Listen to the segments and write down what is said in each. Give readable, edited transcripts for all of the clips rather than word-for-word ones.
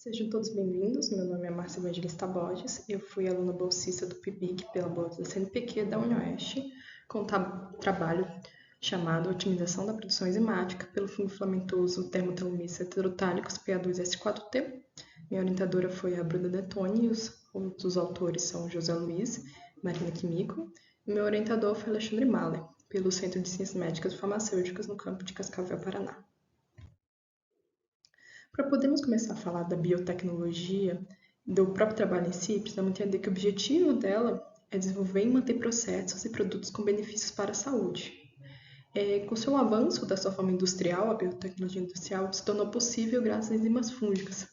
Sejam todos bem-vindos. Meu nome é Márcia Evangelista Borges. Eu fui aluna bolsista do PIBIC pela bolsa da CNPq da UniOeste, com trabalho chamado Otimização da Produção Enzimática pelo fungo filamentoso termotelomeres heterotálicos PA2S4T. Minha orientadora foi a Bruna Detoni e os outros autores são José Luiz, Marina Quimico. E meu orientador foi Alexandre Mahler, pelo Centro de Ciências Médicas e Farmacêuticas no campo de Cascavel, Paraná. Para podermos começar a falar da biotecnologia, do próprio trabalho em si, precisamos entender que o objetivo dela é desenvolver e manter processos e produtos com benefícios para a saúde. Com seu avanço da sua forma industrial, a biotecnologia industrial se tornou possível graças às enzimas fúngicas,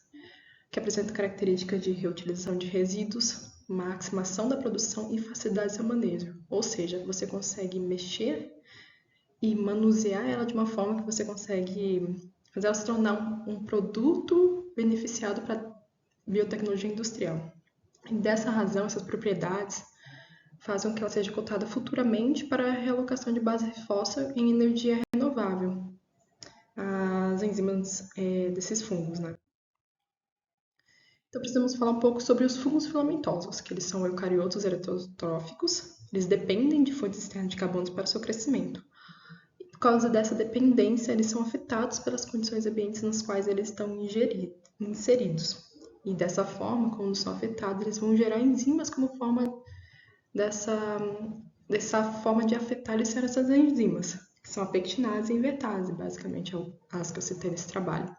que apresentam características de reutilização de resíduos, maximização da produção e facilidade de seu manejo. Ou seja, você consegue mexer e manusear ela de uma forma que você consegue fazer ela se tornar um produto beneficiado para a biotecnologia industrial. E dessa razão, essas propriedades fazem com que ela seja cotada futuramente para a realocação de base fóssil em energia renovável, as enzimas desses fungos, né? Então, precisamos falar um pouco sobre os fungos filamentosos, que eles são eucariotos heterotróficos. Eles dependem de fontes externas de carbono para seu crescimento. Por causa dessa dependência, eles são afetados pelas condições ambientes nas quais eles estão inseridos. E dessa forma, quando são afetados, eles vão gerar enzimas como forma dessa forma de afetar eles serão essas enzimas, que são a pectinase e a invertase, basicamente, as que eu citei nesse trabalho.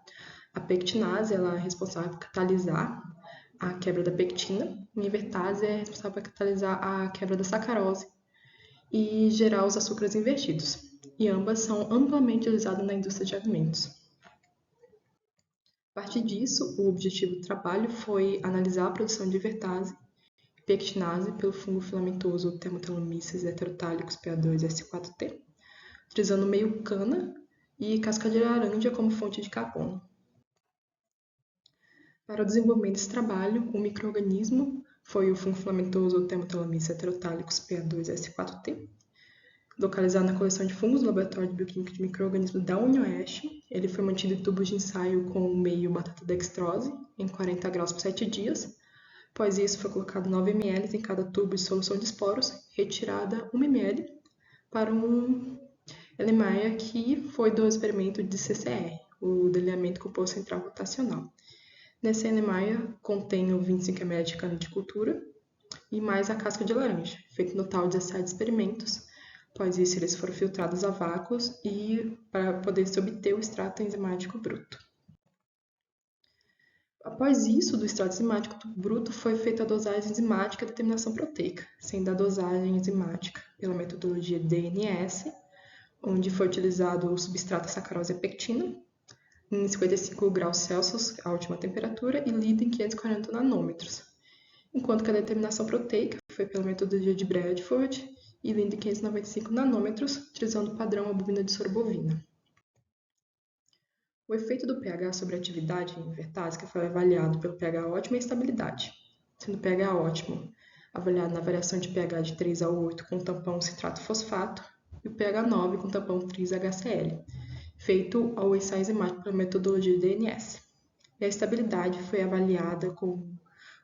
A pectinase ela é responsável por catalisar a quebra da pectina, e a invertase é responsável por catalisar a quebra da sacarose e gerar os açúcares invertidos. E ambas são amplamente utilizadas na indústria de alimentos. A partir disso, o objetivo do trabalho foi analisar a produção de invertase e pectinase pelo fungo filamentoso termotelomeres heterotálicos PA2S4T, utilizando meio cana e casca de laranja como fonte de carbono. Para o desenvolvimento desse trabalho, o micro-organismo foi o fungo filamentoso termotelomeres heterotálicos PA2S4T, localizado na coleção de fungos do Laboratório de Bioquímica de Micro-Organismos da UniOeste. Ele foi mantido em tubos de ensaio com meio batata dextrose em 40 graus por 7 dias. Após isso, foi colocado 9 ml em cada tubo de solução de esporos, retirada 1 ml para um Erlenmeyer, que foi do experimento de CCR, o delineamento composto central rotacional. Nesse Erlenmeyer contém 25 ml de cana de cultura e mais a casca de laranja, feito no total 17 experimentos. Após isso, eles foram filtrados a vácuos e para poder se obter o extrato enzimático bruto. Após isso, do extrato enzimático bruto, foi feita a dosagem enzimática e a determinação proteica, sendo a dosagem enzimática pela metodologia DNS, onde foi utilizado o substrato sacarose e a pectina, em 55 graus Celsius, a última temperatura, e lido em 540 nanômetros, enquanto que a determinação proteica foi pela metodologia de Bradford, e lido em 595 nanômetros, utilizando o padrão albumina de soro bovina. O efeito do pH sobre a atividade invertásica foi avaliado pelo pH ótimo e estabilidade, sendo o pH ótimo avaliado na variação de pH de 3 a 8 com tampão citrato fosfato e o pH 9 com tampão tris-HCl, feito ao ensaio enzimático pela metodologia DNS. E a estabilidade foi avaliada com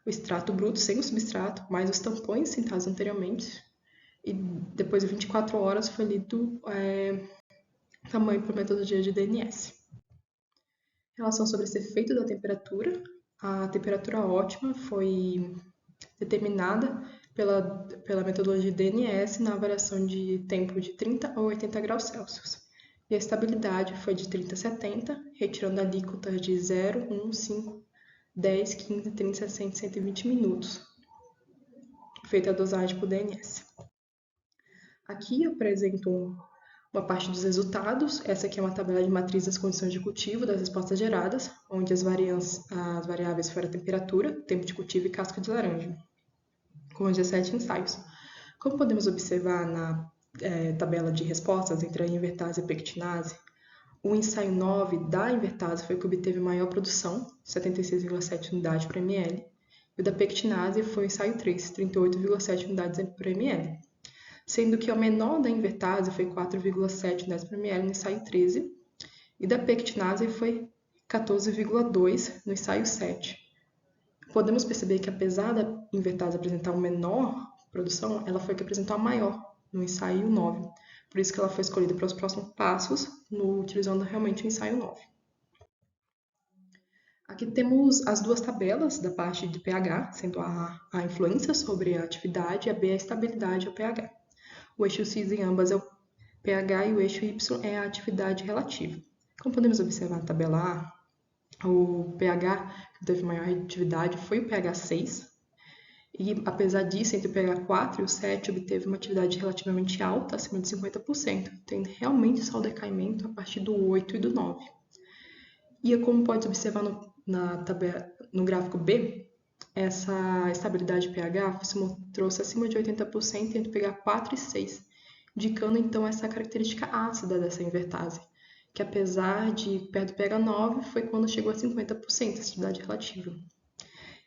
o extrato bruto sem o substrato, mais os tampões citados anteriormente, e depois de 24 horas foi lido tamanho por metodologia de DNS. Em relação sobre esse efeito da temperatura, a temperatura ótima foi determinada pela metodologia de DNS na variação de tempo de 30 a 80 graus Celsius. E a estabilidade foi de 30 a 70, retirando alíquotas de 0, 1, 5, 10, 15, 30, 60 e 120 minutos, feita a dosagem por DNS. Aqui eu apresento uma parte dos resultados. Essa aqui é uma tabela de matriz das condições de cultivo das respostas geradas, onde as variáveis foram a temperatura, tempo de cultivo e casca de laranja, com 17 ensaios. Como podemos observar na tabela de respostas entre a invertase e a pectinase, o ensaio 9 da invertase foi o que obteve maior produção, 76,7 unidades por ml, e o da pectinase foi o ensaio 3, 38,7 unidades por ml. Sendo que o menor da invertase foi 4,7 unidades por ml no ensaio 13, e da pectinase foi 14,2 no ensaio 7. Podemos perceber que, apesar da invertase apresentar uma menor produção, ela foi a que apresentou a maior no ensaio 9. Por isso que ela foi escolhida para os próximos passos, utilizando realmente o ensaio 9. Aqui temos as duas tabelas da parte de pH, sendo a influência sobre a atividade e a B a estabilidade ao pH. O eixo X em ambas é o pH e o eixo Y é a atividade relativa. Como podemos observar na tabela A, o pH que teve maior atividade foi o pH 6, e apesar disso, entre o pH 4 e o 7 obteve uma atividade relativamente alta, acima de 50%, tendo realmente só o decaimento a partir do 8 e do 9. E como pode observar no gráfico B, essa estabilidade de pH se mostrou-se acima de 80% entre o pH 4 e 6, indicando então essa característica ácida dessa invertase, que apesar de perto do pH 9, foi quando chegou a 50% a acididade relativa.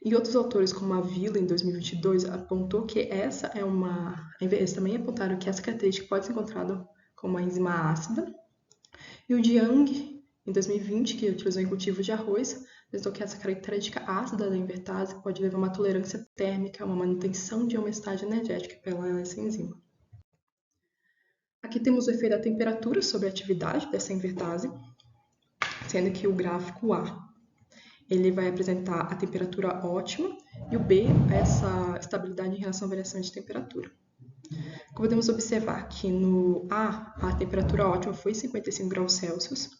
E outros autores, como a Villa, em 2022, apontou que eles também apontaram que essa característica pode ser encontrada como uma enzima ácida. E o Jiang, em 2020, que utilizou em cultivo de arroz, apontou que essa característica ácida da invertase pode levar a uma tolerância térmica, a uma manutenção de homeostase energética pela essa enzima. Aqui temos o efeito da temperatura sobre a atividade dessa invertase, sendo que o gráfico A ele vai apresentar a temperatura ótima e o B essa estabilidade em relação à variação de temperatura. Como podemos observar que no A temperatura ótima foi 55 graus Celsius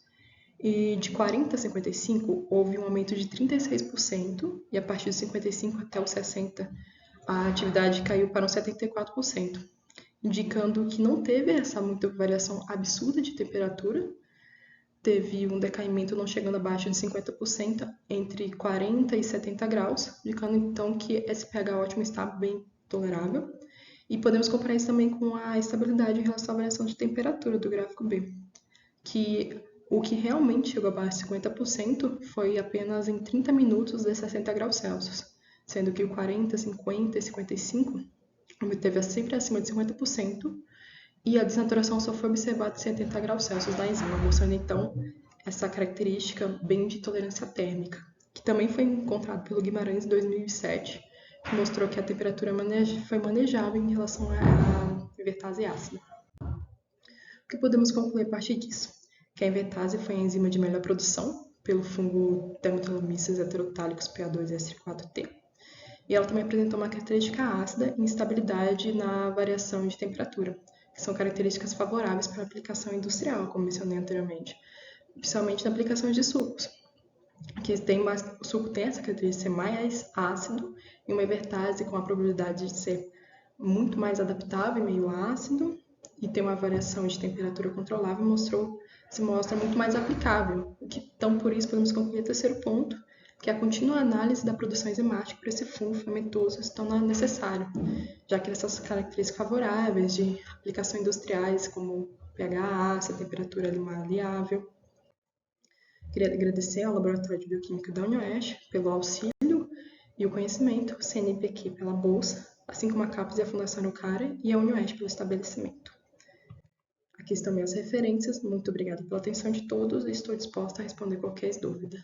e de 40 a 55 houve um aumento de 36% e a partir de 55 até os 60 a atividade caiu para uns 74%, indicando que não teve essa muita variação absurda de temperatura. Teve um decaimento não chegando abaixo de 50% entre 40 e 70 graus, indicando então que esse pH ótimo está bem tolerável. E podemos comparar isso também com a estabilidade em relação à variação de temperatura do gráfico B, que o que realmente chegou abaixo de 50% foi apenas em 30 minutos de 60 graus Celsius, sendo que o 40, 50 e 55 obteve sempre acima de 50%, e a desnaturação só foi observada em 70 graus Celsius da enzima, mostrando então essa característica bem de tolerância térmica, que também foi encontrado pelo Guimarães em 2007, que mostrou que a temperatura foi manejável em relação à invertase ácida. O que podemos concluir a partir disso? Que a invertase foi a enzima de melhor produção pelo fungo Dermatillomyces heterotálicos PA2-S4T, e ela também apresentou uma característica ácida e instabilidade na variação de temperatura, que são características favoráveis para a aplicação industrial, como mencionei anteriormente, principalmente na aplicação de sucos, o suco tem essa característica de ser mais ácido e uma invertase com a probabilidade de ser muito mais adaptável em meio ácido e ter uma variação de temperatura controlável se mostra muito mais aplicável. Então, por isso, podemos concluir o terceiro ponto, que a contínua análise da produção enzimática para esse fungo fermentoso se torna necessário, já que essas características favoráveis de aplicação industriais, como pH ácido, temperatura maleável. Queria agradecer ao Laboratório de Bioquímica da UniOeste pelo auxílio e o conhecimento, o CNPq pela bolsa, assim como a CAPES e a Fundação Araucária e a UniOeste pelo estabelecimento. Aqui estão minhas referências, muito obrigada pela atenção de todos e estou disposta a responder qualquer dúvida.